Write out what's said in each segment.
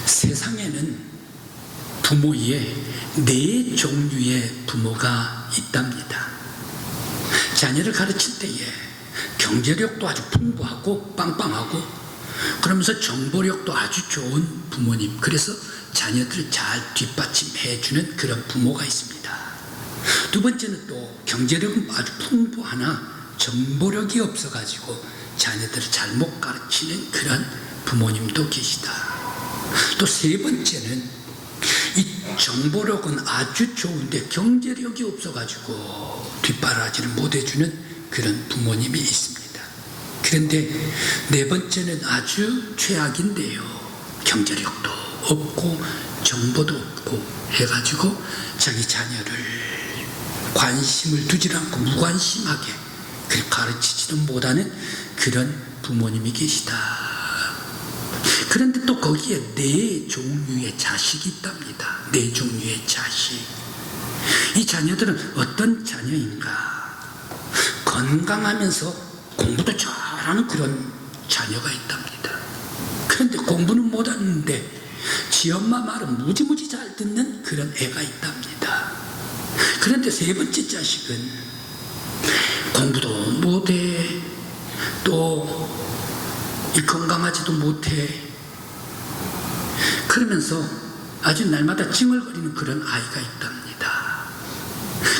세상에는 부모에 4종류의 부모가 있답니다. 자녀를 가르칠 때에 경제력도 아주 풍부하고 빵빵하고 그러면서 정보력도 아주 좋은 부모님, 그래서 자녀들을 잘 뒷받침해주는 그런 부모가 있습니다. 두 번째는 또 경제력은 아주 풍부하나 정보력이 없어가지고 자녀들을 잘못 가르치는 그런 부모님도 계시다. 또 세 번째는 이 정보력은 아주 좋은데 경제력이 없어가지고 뒷바라지를 못해주는 그런 부모님이 있습니다. 그런데 네 번째는 아주 최악인데요, 경제력도 없고 정보도 없고 해가지고 자기 자녀를 관심을 두지 않고 무관심하게 가르치지도 못하는 그런 부모님이 계시다. 그런데 또 거기에 4종류의 자식이 있답니다. 4종류의 자식. 이 자녀들은 어떤 자녀인가? 건강하면서 공부도 잘하는 그런 자녀가 있답니다. 그런데 공부는 못하는데 지 엄마 말은 무지무지 잘 듣는 그런 애가 있답니다. 그런데 세 번째 자식은 공부도 못해, 또 건강하지도 못해, 그러면서 아주 날마다 찡얼거리는 그런 아이가 있답니다.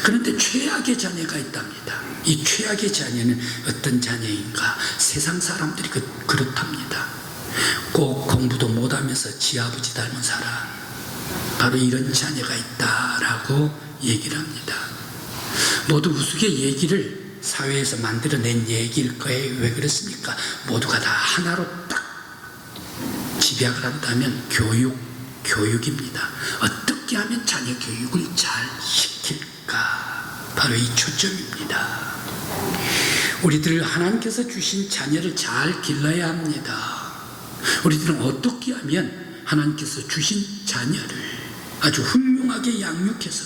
그런데 최악의 자녀가 있답니다. 이 최악의 자녀는 어떤 자녀인가? 세상 사람들이 그렇답니다. 꼭 공부도 못하면서 지 아버지 닮은 사람, 바로 이런 자녀가 있다라고 얘기를 합니다. 모두 우스개 얘기를 사회에서 만들어낸 얘기일 거예요. 왜 그렇습니까? 모두가 다 하나로 딱 집약을 한다면 교육입니다. 어떻게 하면 자녀 교육을 잘 시킬까? 바로 이 초점입니다. 우리들 하나님께서 주신 자녀를 잘 길러야 합니다. 우리들은 어떻게 하면 하나님께서 주신 자녀를 아주 훌륭하게 양육해서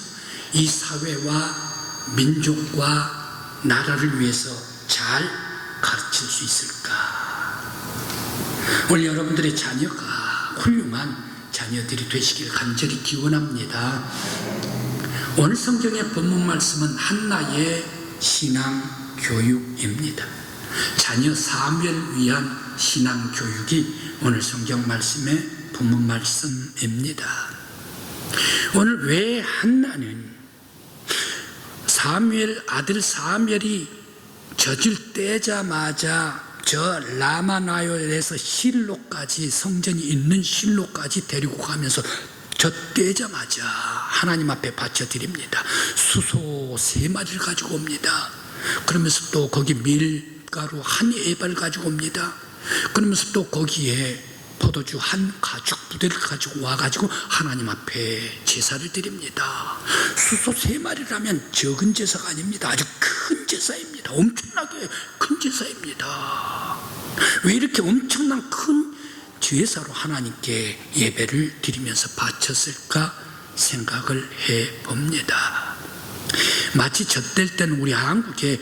이 사회와 민족과 나라를 위해서 잘 가르칠 수 있을까? 오늘 여러분들의 자녀가 훌륭한 자녀들이 되시길 간절히 기원합니다. 오늘 성경의 본문 말씀은 한나의 신앙 교육입니다. 자녀 사무엘을 위한 신앙 교육이 오늘 성경 말씀의 본문 말씀입니다. 오늘 왜 한나는 사무엘 아들 사무엘이 젖을 떼자마자 저 라마나요에서 실로까지, 성전이 있는 실로까지 데리고 가면서 젖떼자마자 하나님 앞에 바쳐드립니다. 수소 3마리를 가지고 옵니다. 그러면서 또 거기 밀가루 한 에바를 가지고 옵니다. 그러면서 또 거기에 포도주 한 가죽 부대를 가지고 와가지고 하나님 앞에 제사를 드립니다. 수소 3마리라면 적은 제사가 아닙니다. 아주 큰 제사입니다. 엄청나게 큰 제사입니다. 왜 이렇게 엄청난 큰 제사로 하나님께 예배를 드리면서 바쳤을까 생각을 해봅니다. 마치 젖될 때는 우리 한국의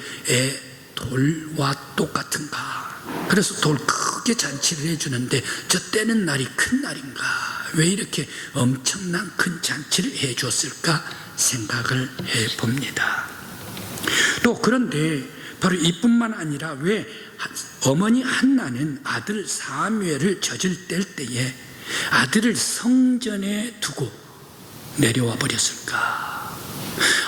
돌과 똑같은가? 그래서 돌 크게 잔치를 해주는데 젖대는 날이 큰 날인가? 왜 이렇게 엄청난 큰 잔치를 해줬을까 생각을 해봅니다. 또 그런데 바로 이뿐만 아니라 왜 어머니 한나는 아들 사무엘을 젖을 뗄 때에 아들을 성전에 두고 내려와 버렸을까?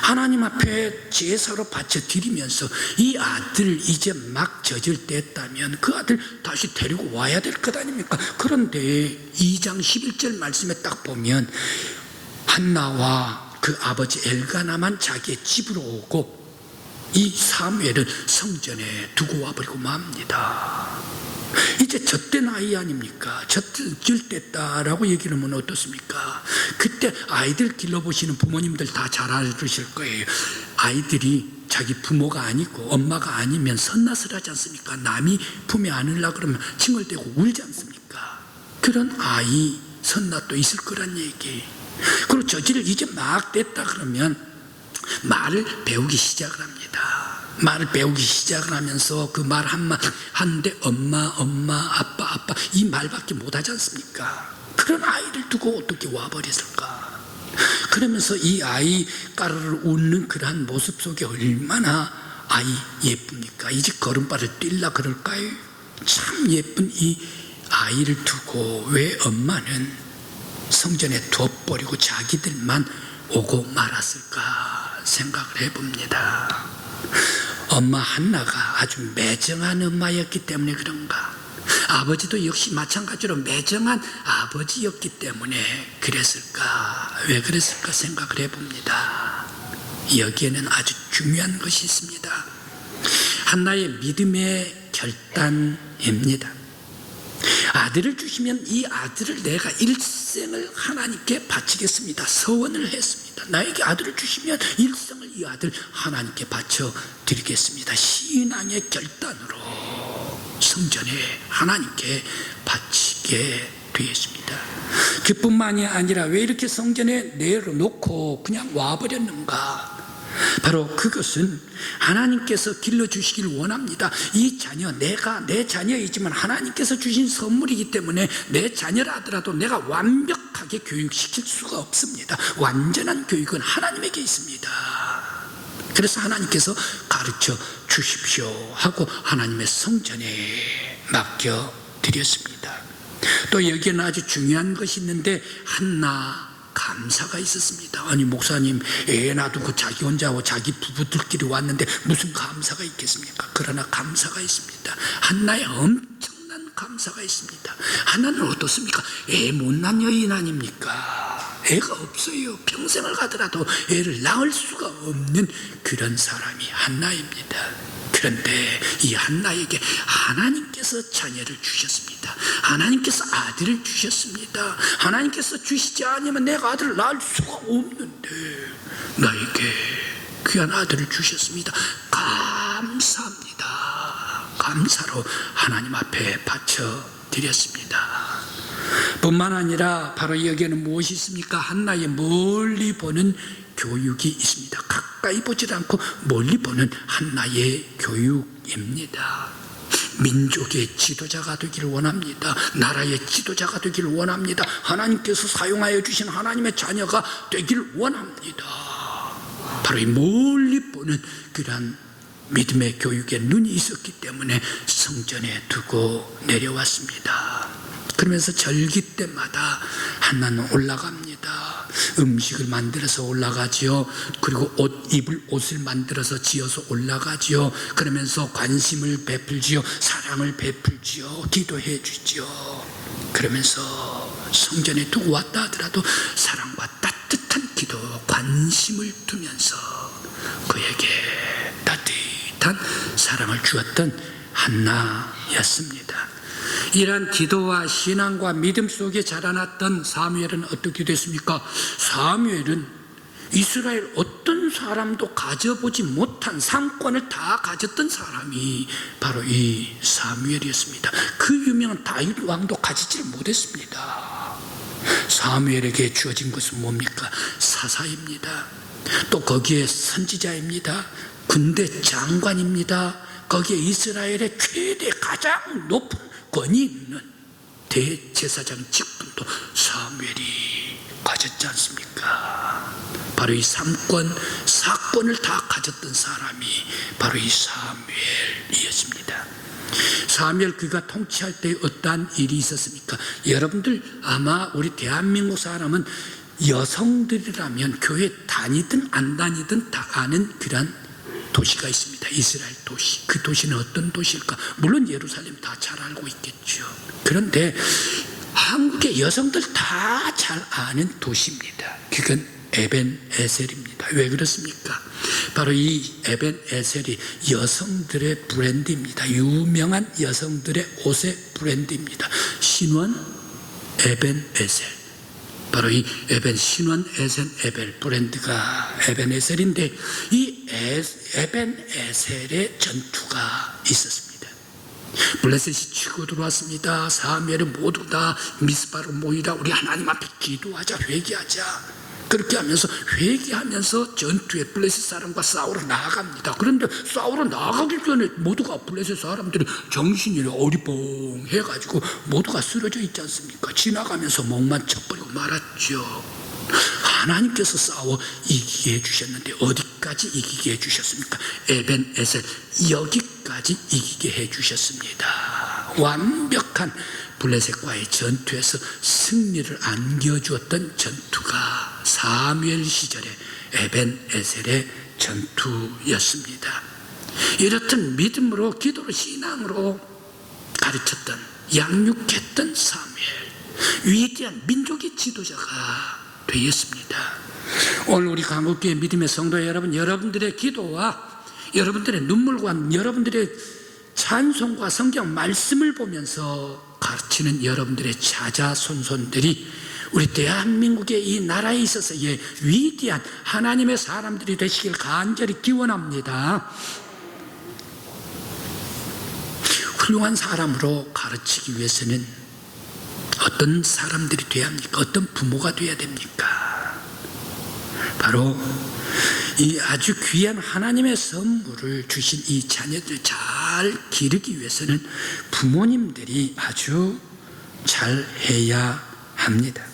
하나님 앞에 제사로 바쳐드리면서 이 아들 이제 막 젖을 뗐다면 그 아들 다시 데리고 와야 될 것 아닙니까? 그런데 2장 11절 말씀에 딱 보면 한나와 그 아버지 엘가나만 자기의 집으로 오고 이 사무엘은 성전에 두고 와버리고 맙니다. 이제 젖된 아이 아닙니까? 젖을 뗐다라고 얘기를 하면 어떻습니까? 그때 아이들 길러보시는 부모님들 다 잘 알으실 거예요. 아이들이 자기 부모가 아니고 엄마가 아니면 선낯을 않습니까? 남이 품에 안으려고 그러면 칭얼대고 울지 않습니까? 그런 아이 선낯도 있을 거란 얘기. 그리고 젖을 이제 막 뗐다 그러면 말을 배우기 시작을 합니다. 말을 배우기 시작을 하면서 그 말 한마디 하는데 엄마, 엄마, 아빠, 아빠 이 말밖에 못하지 않습니까? 그런 아이를 두고 어떻게 와버렸을까? 그러면서 이 아이 까르르 웃는 그러한 모습 속에 얼마나 아이 예쁩니까? 이제 걸음발을 뛸라 그럴까요? 참 예쁜 이 아이를 두고 왜 엄마는 성전에 둬버리고 자기들만 오고 말았을까 생각을 해봅니다. 엄마 한나가 아주 매정한 엄마였기 때문에 그런가? 아버지도 역시 마찬가지로 매정한 아버지였기 때문에 그랬을까? 왜 그랬을까 생각을 해봅니다. 여기에는 아주 중요한 것이 있습니다. 한나의 믿음의 결단입니다. 아들을 주시면 이 아들을 내가 일생을 하나님께 바치겠습니다. 서원을 했습니다. 나에게 아들을 주시면 일생을 이 아들 하나님께 바쳐드리겠습니다. 신앙의 결단으로 성전에 하나님께 바치게 되었습니다. 그뿐만이 아니라 왜 이렇게 성전에 내려놓고 그냥 와버렸는가? 바로 그것은 하나님께서 길러주시길 원합니다. 이 자녀, 내가 내 자녀이지만 하나님께서 주신 선물이기 때문에 내 자녀라 하더라도 내가 완벽하게 교육시킬 수가 없습니다. 완전한 교육은 하나님에게 있습니다. 그래서 하나님께서 가르쳐 주십시오 하고 하나님의 성전에 맡겨드렸습니다. 또 여기에는 아주 중요한 것이 있는데 한나 감사가 있었습니다. 아니 목사님 애 놔두고 자기 혼자 하고 자기 부부들끼리 왔는데 무슨 감사가 있겠습니까? 그러나 감사가 있습니다. 한나의 엄청난 감사가 있습니다. 한나는 어떻습니까? 애 못난 여인 아닙니까? 애가 없어요. 평생을 가더라도 애를 낳을 수가 없는 그런 사람이 한나입니다. 그런데 이 한나에게 하나님께서 자녀를 주셨습니다. 하나님께서 아들을 주셨습니다. 하나님께서 주시지 않으면 내가 아들을 낳을 수가 없는데 나에게 귀한 아들을 주셨습니다. 감사합니다. 감사로 하나님 앞에 바쳐드렸습니다. 뿐만 아니라 바로 여기에는 무엇이 있습니까? 한나의 멀리 보는 교육이 있습니다. 가까이 보지 않고 멀리 보는 한나의 교육입니다. 민족의 지도자가 되기를 원합니다. 나라의 지도자가 되기를 원합니다. 하나님께서 사용하여 주신 하나님의 자녀가 되기를 원합니다. 바로 이 멀리 보는 그러한 믿음의 교육에 눈이 있었기 때문에 성전에 두고 내려왔습니다. 그러면서 절기 때마다 한나는 올라갑니다. 음식을 만들어서 올라가지요. 그리고 입을 옷을 만들어서 지어서 올라가지요. 그러면서 관심을 베풀지요. 사랑을 베풀지요. 기도해 주지요. 그러면서 성전에 두고 왔다 하더라도 사랑과 따뜻한 기도, 관심을 두면서 그에게 따뜻한 사랑을 주었던 한나였습니다. 이러한 기도와 신앙과 믿음 속에 자라났던 사무엘은 어떻게 됐습니까? 사무엘은 이스라엘 어떤 사람도 가져보지 못한 상권을 다 가졌던 사람이 바로 이 사무엘이었습니다. 그 유명한 다윗 왕도 가지지를 못했습니다. 사무엘에게 주어진 것은 뭡니까? 사사입니다. 또 거기에 선지자입니다. 군대 장관입니다. 거기에 이스라엘의 최대 가장 높은 권위 있는 대제사장 직분도 사무엘이 가졌지 않습니까? 바로 이 삼권, 사권을 다 가졌던 사람이 바로 이 사무엘이었습니다. 사무엘 그가 통치할 때 어떠한 일이 있었습니까? 여러분들 아마 우리 대한민국 사람은 여성들이라면 교회 다니든 안 다니든 다 아는 그런 도시가 있습니다. 이스라엘 도시. 그 도시는 어떤 도시일까? 물론 예루살렘 다 잘 알고 있겠죠. 그런데 한국의 여성들 다 잘 아는 도시입니다. 그건 에벤에셀입니다. 왜 그렇습니까? 바로 이 에벤에셀이 여성들의 브랜드입니다. 유명한 여성들의 옷의 브랜드입니다. 신원 에벤에셀. 바로 이 신원 에벤 브랜드가 에벤에셀인데 이 에벤에셀의 전투가 있었습니다. 블레셋이 치고 들어왔습니다. 사무엘은 모두 다 미스바로 모이라. 우리 하나님 앞에 기도하자, 회개하자. 그렇게 하면서 회개하면서 전투에 블레셋 사람과 싸우러 나아갑니다. 그런데 싸우러 나가기 전에 모두가 블레셋 사람들이 정신이 어리벙해가지고 모두가 쓰러져 있지 않습니까? 지나가면서 목만 쳐버리고 말았죠. 하나님께서 싸워 이기게 해주셨는데 어디까지 이기게 해주셨습니까? 에벤에셀 여기까지 이기게 해주셨습니다. 완벽한 블레셋과의 전투에서 승리를 안겨주었던 전투가 사무엘 시절의 에벤에셀의 전투였습니다. 이렇듯 믿음으로 기도로 신앙으로 가르쳤던 양육했던 사무엘, 위대한 민족의 지도자가 되었습니다. 오늘 우리 강국교회 믿음의 성도 여러분, 여러분들의 기도와 여러분들의 눈물과 여러분들의 찬송과 성경 말씀을 보면서 가르치는 여러분들의 자자손손들이 우리 대한민국의 이 나라에 있어서의 위대한 하나님의 사람들이 되시길 간절히 기원합니다. 훌륭한 사람으로 가르치기 위해서는 어떤 사람들이 되어야 합니까? 어떤 부모가 되어야 됩니까? 바로 이 아주 귀한 하나님의 선물을 주신 이 자녀들 잘 기르기 위해서는 부모님들이 아주 잘해야 합니다.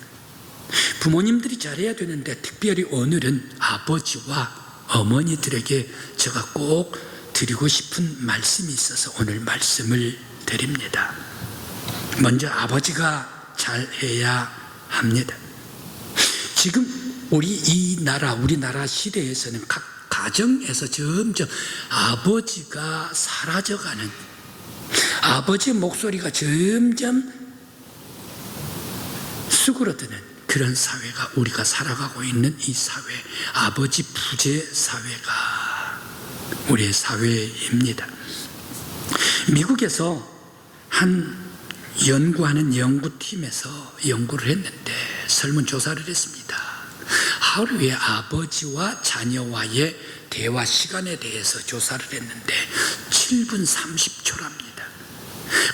부모님들이 잘해야 되는데 특별히 오늘은 아버지와 어머니들에게 제가 꼭 드리고 싶은 말씀이 있어서 오늘 말씀을 드립니다. 먼저 아버지가 잘해야 합니다. 지금 우리나라 시대에서는 각 가정에서 점점 아버지가 사라져가는, 아버지의 목소리가 점점 수그러드는 그런 사회가 우리가 살아가고 있는 이 사회, 아버지 부재 사회가 우리의 사회입니다. 미국에서 한 연구하는 연구팀에서 연구를 했는데 설문조사를 했습니다. 하루에 아버지와 자녀와의 대화 시간에 대해서 조사를 했는데 7분 30초랍니다.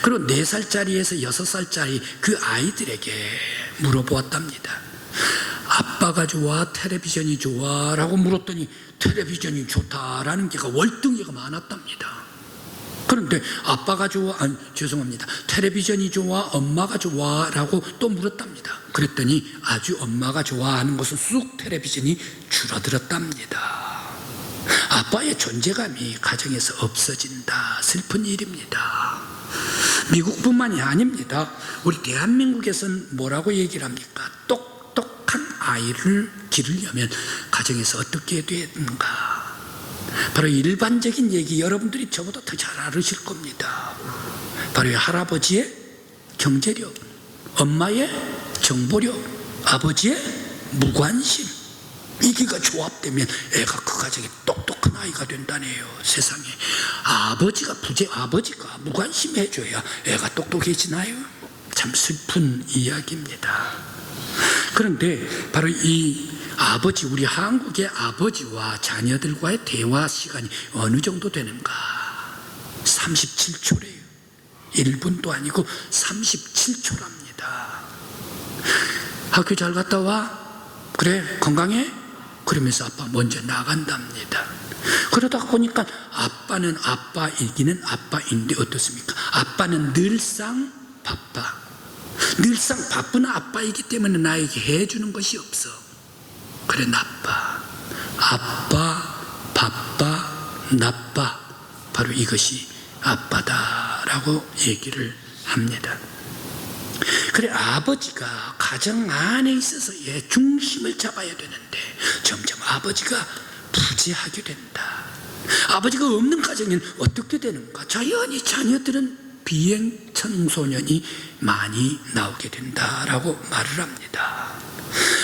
그리고 4살짜리에서 6살짜리 그 아이들에게 물어보았답니다. 아빠가 좋아, 텔레비전이 좋아? 라고 물었더니 텔레비전이 좋다라는 게가 월등히가 많았답니다. 그런데 아빠가 좋아, 죄송합니다. 텔레비전이 좋아, 엄마가 좋아? 라고 또 물었답니다. 그랬더니 아주 엄마가 좋아하는 것은 쑥 텔레비전이 줄어들었답니다. 아빠의 존재감이 가정에서 없어진다. 슬픈 일입니다. 미국뿐만이 아닙니다. 우리 대한민국에서는 뭐라고 얘기를 합니까? 똑똑한 아이를 기르려면 가정에서 어떻게 해야 되는가? 바로 일반적인 얘기, 여러분들이 저보다 더 잘 알으실 겁니다. 바로 할아버지의 경제력, 엄마의 정보력, 아버지의 무관심, 이기가 조합되면 애가 그 가정에 똑똑한 아이가 된다네요. 세상에 아버지가 무관심해줘야 애가 똑똑해지나요? 참 슬픈 이야기입니다. 그런데 바로 이 아버지, 우리 한국의 아버지와 자녀들과의 대화 시간이 어느 정도 되는가? 37초래요. 1분도 아니고 37초랍니다. 학교 잘 갔다 와? 그래, 건강해? 그러면서 아빠 먼저 나간답니다. 그러다 보니까 아빠는 아빠이기는 아빠인데 어떻습니까? 아빠는 늘상 바빠. 늘상 바쁜 아빠이기 때문에 나에게 해주는 것이 없어. 그래, 나빠. 아빠, 바빠, 나빠. 바로 이것이 아빠다라고 얘기를 합니다. 그래, 아버지가 가정 안에 있어서의 중심을 잡아야 되는데 점점 아버지가 부재하게 된다. 아버지가 없는 가정에는 어떻게 되는가? 자연히 자녀들은 비행 청소년이 많이 나오게 된다라고 말을 합니다.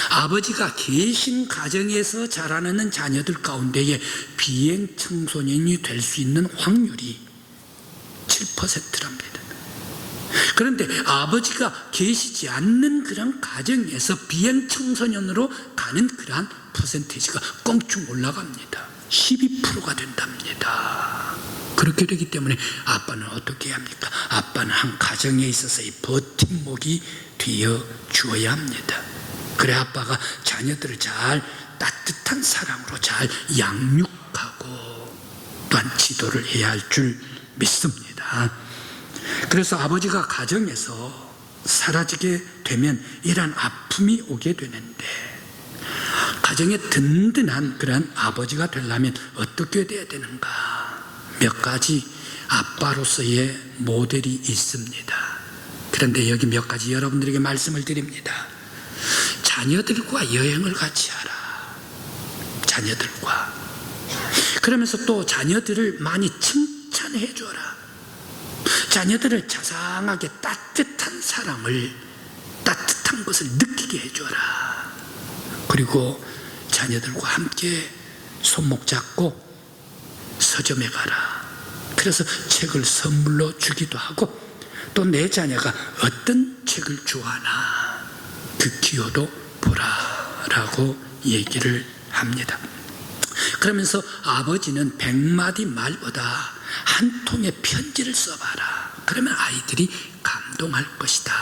아버지가 계신 가정에서 자라나는 자녀들 가운데에 비행 청소년이 될 수 있는 확률이 7%랍니다. 그런데 아버지가 계시지 않는 그런 가정에서 비행 청소년으로 가는 그러한 퍼센테이지가 껑충 올라갑니다. 12%가 된답니다. 그렇게 되기 때문에 아빠는 어떻게 해야 합니까? 아빠는 한 가정에 있어서의 버팀목이 되어 주어야 합니다. 그래 아빠가 자녀들을 잘 따뜻한 사랑으로 잘 양육하고 또한 지도를 해야 할 줄 믿습니다. 그래서 아버지가 가정에서 사라지게 되면 이러한 아픔이 오게 되는데, 가정에 든든한 그런 아버지가 되려면 어떻게 돼야 되는가? 몇 가지 아빠로서의 모델이 있습니다. 그런데 여기 몇 가지 여러분들에게 말씀을 드립니다. 자녀들과 여행을 같이 하라. 자녀들과. 그러면서 또 자녀들을 많이 칭찬해 줘라. 자녀들을 자상하게 따뜻한 사랑을, 따뜻한 것을 느끼게 해줘라. 그리고 자녀들과 함께 손목 잡고 서점에 가라. 그래서 책을 선물로 주기도 하고, 또 내 자녀가 어떤 책을 좋아하나 그 기호도 보라라고 얘기를 합니다. 그러면서 아버지는 100마디 말보다 한 통의 편지를 써봐라. 그러면 아이들이 감동할 것이다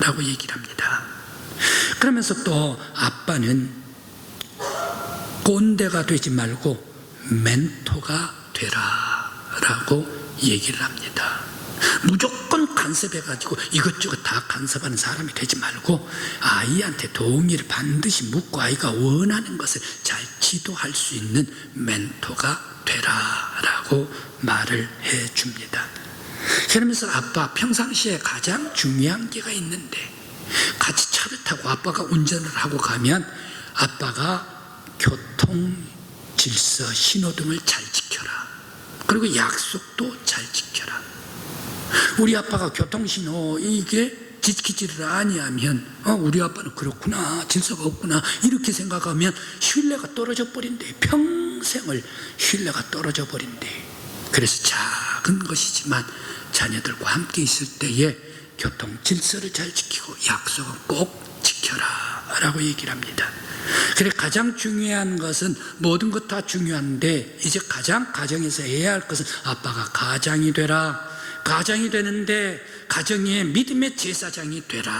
라고 얘기를 합니다. 그러면서 또 아빠는 꼰대가 되지 말고 멘토가 되라 라고 얘기를 합니다. 무조건 간섭해가지고 이것저것 다 간섭하는 사람이 되지 말고 아이한테 도움을 반드시 묻고 아이가 원하는 것을 잘 지도할 수 있는 멘토가 되라 라고 말을 해줍니다. 그러면서 아빠 평상시에 가장 중요한 게가 있는데, 같이 차를 타고 아빠가 운전을 하고 가면 아빠가 교통 질서 신호등을 잘 지켜라. 그리고 약속도 잘 지켜라. 우리 아빠가 교통신호 이게 지키지를 아니하면 우리 아빠는 그렇구나, 질서가 없구나 이렇게 생각하면 신뢰가 떨어져 버린대. 평생을 신뢰가 떨어져 버린대. 그래서 작은 것이지만 자녀들과 함께 있을 때에 교통 질서를 잘 지키고 약속은 꼭 지켜라 라고 얘기를 합니다. 그래 가장 중요한 것은 모든 것 다 중요한데, 이제 가장 가정에서 해야 할 것은 아빠가 가장이 되라. 가장이 되는데 가정의 믿음의 제사장이 되라.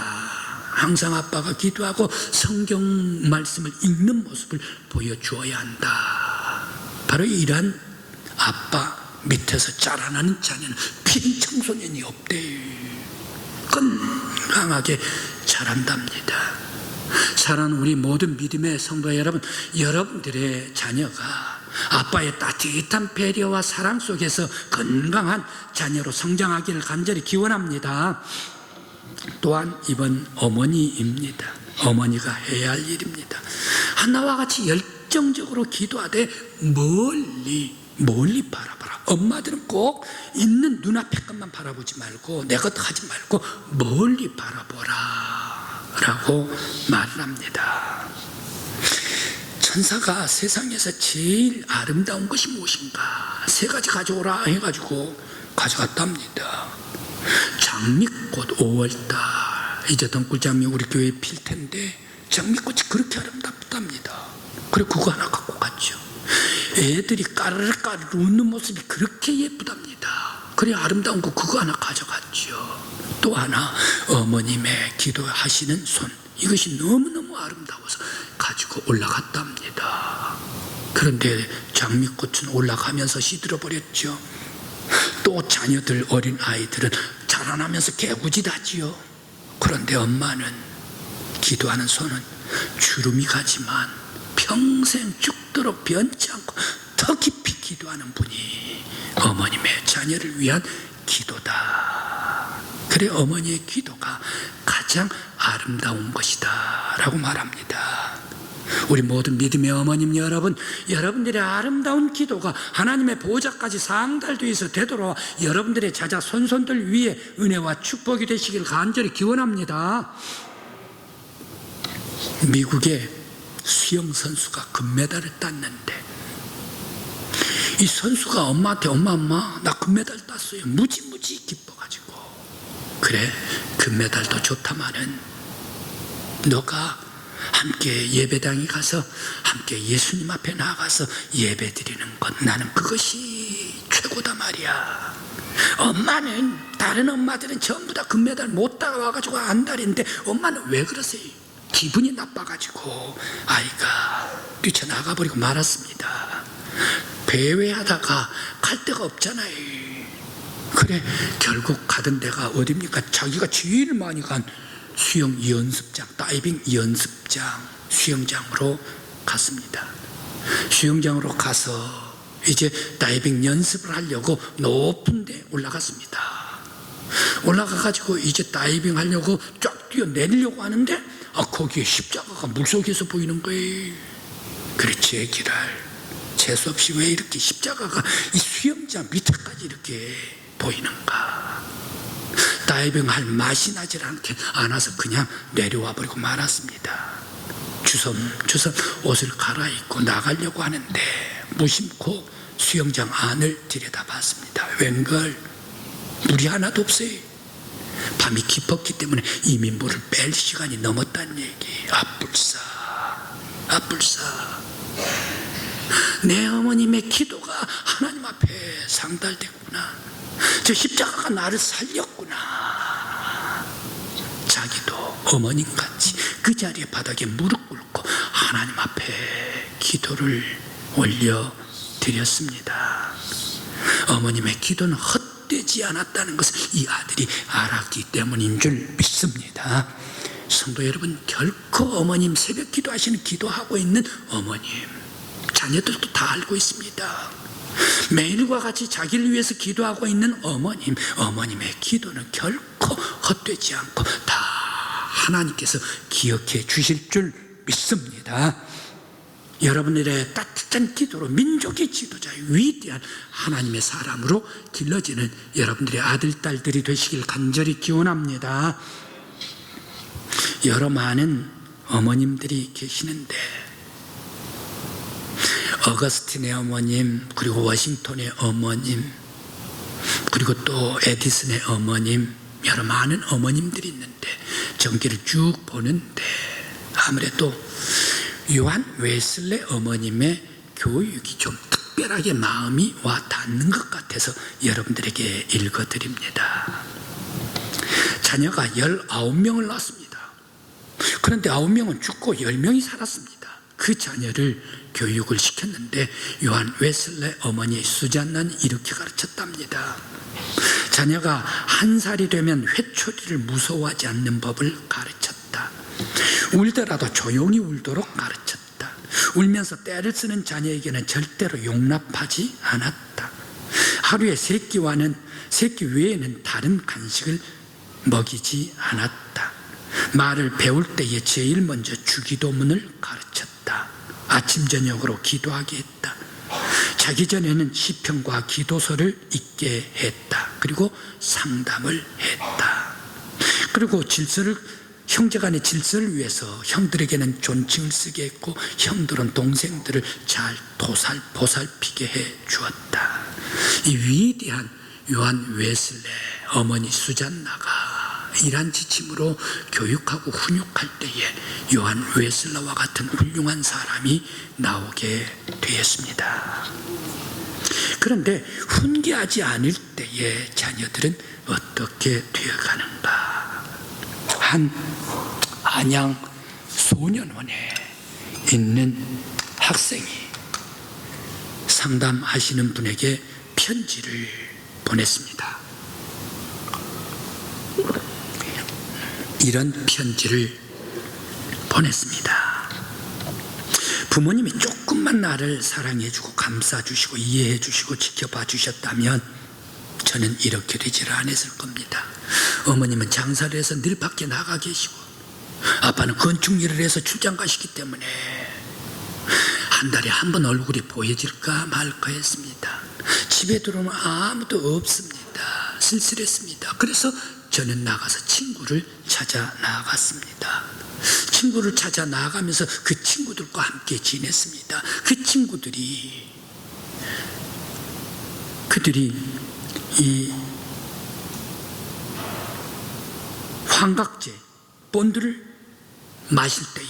항상 아빠가 기도하고 성경 말씀을 읽는 모습을 보여주어야 한다. 바로 이러한 아빠 밑에서 자라나는 자녀는 빈청소년이 없대. 건강하게 자란답니다. 사랑하는 우리 모든 믿음의 성도 여러분, 여러분들의 자녀가 아빠의 따뜻한 배려와 사랑 속에서 건강한 자녀로 성장하기를 간절히 기원합니다. 또한 이번 어머니입니다. 어머니가 해야 할 일입니다. 하나와 같이 열정적으로 기도하되 멀리 바라봐라. 엄마들은 꼭 있는 눈앞의 것만 바라보지 말고 내 것 하지 말고 멀리 바라보라 라고 말을 합니다. 천사가 세상에서 제일 아름다운 것이 무엇인가? 3가지 가져오라 해가지고 가져갔답니다. 장미꽃 5월달, 이제 덩굴장미 우리 교회에 필 텐데 장미꽃이 그렇게 아름답답니다. 그래 그거 하나 갖고 갔죠. 애들이 까르르 웃는 모습이 그렇게 예쁘답니다. 그래 아름다운 거 그거 하나 가져갔죠. 또 하나 어머님의 기도하시는 손, 이것이 너무너무 아름다워서 가지고 올라갔답니다. 그런데 장미꽃은 올라가면서 시들어버렸죠. 또 자녀들, 어린 아이들은 자라나면서 개구지다지요. 그런데 엄마는 기도하는 손은 주름이 가지만 평생 죽도록 변치 않고 더 깊이 기도하는 분이 어머님의 자녀를 위한 기도다. 그래 어머니의 기도가 가장 아름다운 것이다 라고 말합니다. 우리 모든 믿음의 어머님 여러분, 여러분들의 아름다운 기도가 하나님의 보호자까지 상달되어서 되도록 여러분들의 자자 손손들 위에 은혜와 축복이 되시길 간절히 기원합니다. 미국의 수영 선수가 금메달을 땄는데 이 선수가 엄마한테 엄마 나 금메달 땄어요. 무지무지 기뻐가지고, 그래 금메달도 좋다마는 너가 함께 예배당에 가서 함께 예수님 앞에 나가서 예배 드리는 것, 나는 그것이 최고다 말이야. 엄마는, 다른 엄마들은 전부 다 금메달 못 따와가지고 안달인데 엄마는 왜 그러세요? 기분이 나빠가지고 아이가 뛰쳐나가버리고 말았습니다. 배회하다가 갈 데가 없잖아요. 그래 결국 가던 데가 어딥니까? 자기가 제일 많이 간 수영 연습장, 다이빙 연습장, 수영장으로 갔습니다. 수영장으로 가서 이제 다이빙 연습을 하려고 높은 데 올라갔습니다. 올라가가지고 이제 다이빙 하려고 쫙 뛰어내리려고 하는데 거기에 십자가가 물속에서 보이는 거예요. 그래 제기랄 재수없이 왜 이렇게 십자가가 이 수영장 밑에까지 이렇게 보이는가. 다이빙 할 맛이 나질 않아서 그냥 내려와 버리고 말았습니다. 주섬주섬 옷을 갈아입고 나가려고 하는데 무심코 수영장 안을 들여다봤습니다. 웬걸 물이 하나도 없어요. 밤이 깊었기 때문에 이미 물을 뺄 시간이 넘었다는 얘기. 아뿔싸 내 어머님의 기도가 하나님 앞에 상달됐구나. 저 십자가가 나를 살렸구나. 자기도 어머님같이 그 자리에 바닥에 무릎 꿇고 하나님 앞에 기도를 올려드렸습니다. 어머님의 기도는 헛되지 않았다는 것을 이 아들이 알았기 때문인 줄 믿습니다. 성도 여러분, 결코 어머님 새벽 기도하시는 기도하고 있는 어머님, 자녀들도 다 알고 있습니다. 매일과 같이 자기를 위해서 기도하고 있는 어머님의 기도는 결코 헛되지 않고 다 하나님께서 기억해 주실 줄 믿습니다. 여러분들의 따뜻한 기도로 민족의 지도자, 위대한 하나님의 사람으로 길러지는 여러분들의 아들, 딸들이 되시길 간절히 기원합니다. 여러 많은 어머님들이 계시는데 어거스틴의 어머님, 그리고 워싱턴의 어머님, 그리고 또 에디슨의 어머님, 여러 많은 어머님들이 있는데 전기를 쭉 보는데 아무래도 요한 웨슬레 어머님의 교육이 좀 특별하게 마음이 와 닿는 것 같아서 여러분들에게 읽어드립니다. 자녀가 19명을 낳았습니다. 그런데 9명은 죽고 10명이 살았습니다. 그 자녀를 교육을 시켰는데 요한 웨슬레 어머니 수잔나는 이렇게 가르쳤답니다. 자녀가 1살이 되면 회초리를 무서워하지 않는 법을 가르쳤다. 울더라도 조용히 울도록 가르쳤다. 울면서 떼를 쓰는 자녀에게는 절대로 용납하지 않았다. 하루에 새끼 외에는 다른 간식을 먹이지 않았다. 말을 배울 때에 제일 먼저 주기도문을 가르쳤다. 아침 저녁으로 기도하게 했다. 자기 전에는 시편과 기도서를 읽게 했다. 그리고 상담을 했다. 그리고 형제간의 질서를 위해서 형들에게는 존칭을 쓰게 했고 형들은 동생들을 잘 보살피게 해 주었다. 이 위대한 요한 웨슬레 어머니 수잔나가 이란 지침으로 교육하고 훈육할 때에 요한 웨슬레와 같은 훌륭한 사람이 나오게 되었습니다. 그런데 훈계하지 않을 때에 자녀들은 어떻게 되어가는가? 한 안양 소년원에 있는 학생이 상담하시는 분에게 편지를 보냈습니다. 이런 편지를 보냈습니다. 부모님이 조금만 나를 사랑해주고 감싸주시고 이해해주시고 지켜봐 주셨다면 저는 이렇게 되지를 않았을 겁니다. 어머님은 장사를 해서 늘 밖에 나가 계시고 아빠는 건축 일을 해서 출장 가시기 때문에 한 달에 한 번 얼굴이 보여질까 말까 했습니다. 집에 들어오면 아무도 없습니다. 쓸쓸했습니다. 그래서 저는 나가서 친구를 찾아 나갔습니다. 친구를 찾아 나가면서 그 친구들과 함께 지냈습니다. 그 친구들이 이 환각제 본드를 마실 때에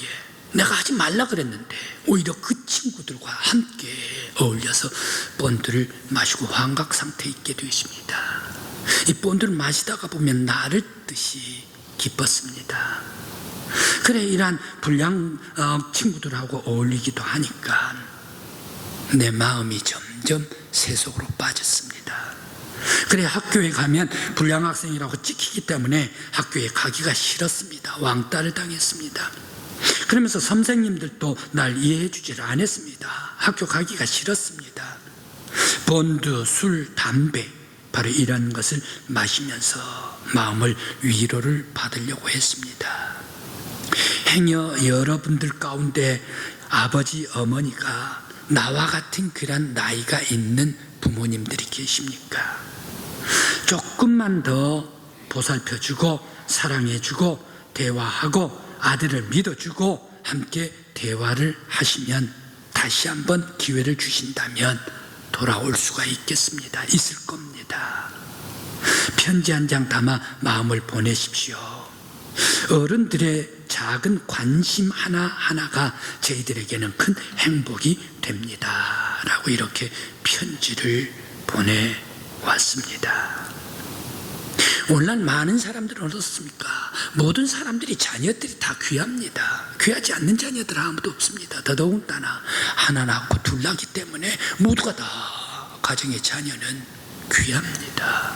내가 하지 말라 그랬는데 오히려 그 친구들과 함께 어울려서 본드를 마시고 환각 상태에 있게 되었습니다. 이 본드를 마시다가 보면 나를 뜻이 기뻤습니다. 그래 이러한 불량 친구들하고 어울리기도 하니까 내 마음이 점점 세속으로 빠졌습니다. 그래 학교에 가면 불량 학생이라고 찍히기 때문에 학교에 가기가 싫었습니다. 왕따를 당했습니다. 그러면서 선생님들도 날 이해해 주지를 않았습니다. 학교 가기가 싫었습니다. 본드, 술, 담배 바로 이런 것을 마시면서 마음을 위로를 받으려고 했습니다. 행여 여러분들 가운데 아버지, 어머니가 나와 같은 그런 나이가 있는 부모님들이 계십니까? 조금만 더 보살펴주고 사랑해주고 대화하고 아들을 믿어주고 함께 대화를 하시면 다시 한번 기회를 주신다면 돌아올 수가 있겠습니다. 있을 겁니다. 편지 한 장 담아 마음을 보내십시오. 어른들의 작은 관심 하나하나가 저희들에게는 큰 행복이 됩니다. 라고 이렇게 편지를 보내왔습니다. 오늘날 많은 사람들은 어떻습니까? 모든 사람들이 자녀들이 다 귀합니다. 귀하지 않는 자녀들 아무도 없습니다. 더더군다나 하나 낳고 둘 낳기 때문에 모두가 다 가정의 자녀는 귀합니다.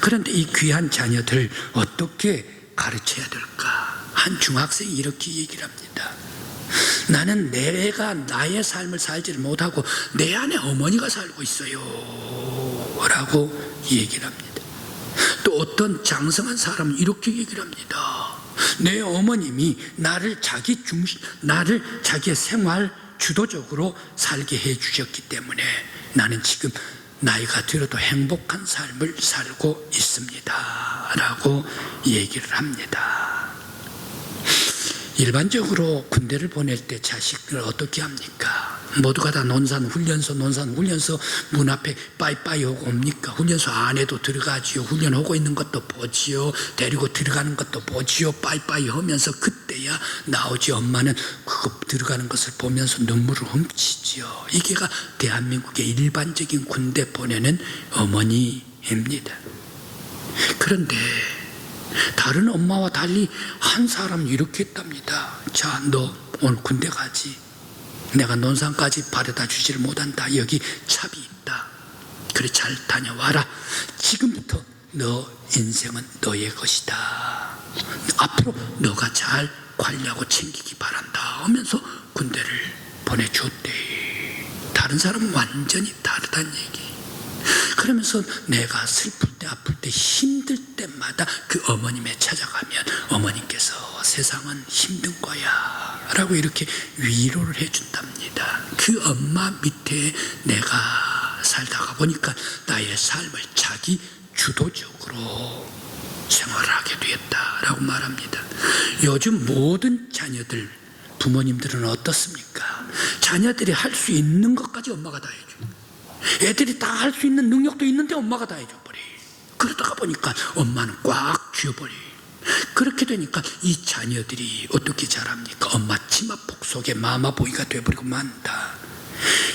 그런데 이 귀한 자녀들 어떻게 가르쳐야 될까? 한 중학생이 이렇게 얘기를 합니다. 나는 내가 나의 삶을 살지를 못하고 내 안에 어머니가 살고 있어요 라고 얘기를 합니다. 또 어떤 장성한 사람은 이렇게 얘기를 합니다. 내 어머님이 나를 자기의 생활 주도적으로 살게 해 주셨기 때문에 나는 지금 나이가 들어도 행복한 삶을 살고 있습니다 라고 얘기를 합니다. 일반적으로 군대를 보낼 때 자식을 어떻게 합니까? 모두가 다 논산훈련소 문 앞에 빠이빠이 하고 옵니까? 훈련소 안에도 들어가지요. 훈련하고 있는 것도 보지요. 데리고 들어가는 것도 보지요. 빠이빠이 하면서 그때야 나오지. 엄마는 그거 들어가는 것을 보면서 눈물을 훔치지요. 이게가 대한민국의 일반적인 군대 보내는 어머니입니다. 그런데 다른 엄마와 달리 한 사람은 이렇게 했답니다. 자, 너 오늘 군대 가지. 내가 논산까지 바래다 주지를 못한다. 여기 차비 있다. 그래 잘 다녀와라. 지금부터 너 인생은 너의 것이다. 앞으로 너가 잘 관리하고 챙기기 바란다 하면서 군대를 보내줬대. 다른 사람은 완전히 다르다는 얘기. 그러면서 내가 슬플 때 아플 때 힘들 때마다 그 어머님에 찾아가면 어머님께서 세상은 힘든 거야 라고 이렇게 위로를 해준답니다. 그 엄마 밑에 내가 살다가 보니까 나의 삶을 자기 주도적으로 생활을 하게 되었다라고 말합니다. 요즘 모든 자녀들 부모님들은 어떻습니까? 자녀들이 할 수 있는 것까지 엄마가 다 해줘요. 애들이 다 할 수 있는 능력도 있는데 엄마가 다 해줘버려. 그러다가 보니까 엄마는 꽉 쥐어버려. 그렇게 되니까 이 자녀들이 어떻게 자랍니까? 엄마 치마폭 속에 마마보이가 돼버리고 만다.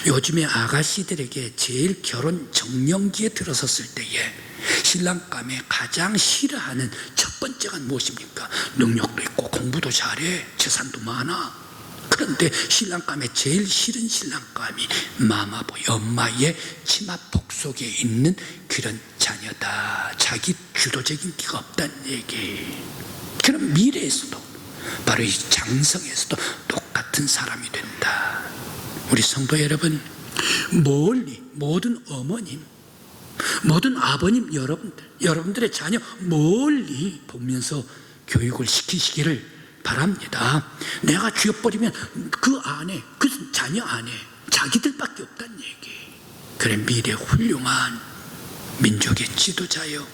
요즘에 아가씨들에게 제일 결혼 정년기에 들어섰을 때에 신랑감에 가장 싫어하는 첫 번째가 무엇입니까? 능력도 있고 공부도 잘해, 재산도 많아. 그런데 신랑감에 제일 싫은 신랑감이 마마보이, 엄마의 치마폭 속에 있는 그런 자녀다. 자기 주도적인 기가 없다는 얘기. 그럼 미래에서도 바로 이 장성에서도 똑같은 사람이 된다. 우리 성도 여러분, 멀리 모든 어머님, 모든 아버님 여러분들의 자녀 멀리 보면서 교육을 시키시기를 바랍니다. 내가 쥐어버리면 그 안에, 그 자녀 안에 자기들밖에 없다는 얘기. 그래 미래 훌륭한 민족의 지도자요,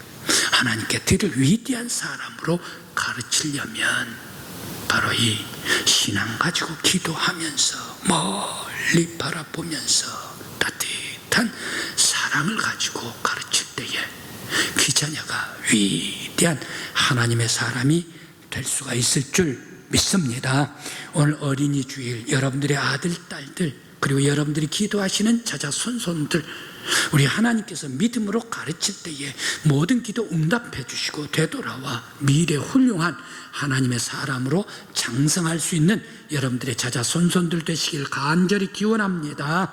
하나님께 드릴 위대한 사람으로 가르치려면 바로 이 신앙 가지고 기도하면서 멀리 바라보면서 따뜻한 사랑을 가지고 가르칠 때에 그 자녀가 위대한 하나님의 사람이 될 수가 있을 줄 믿습니다. 오늘 어린이 주일 여러분들의 아들, 딸들, 그리고 여러분들이 기도하시는 자자 손손들 우리 하나님께서 믿음으로 가르칠 때에 모든 기도 응답해 주시고 되돌아와 미래 훌륭한 하나님의 사람으로 장성할 수 있는 여러분들의 자자손손들 되시길 간절히 기원합니다.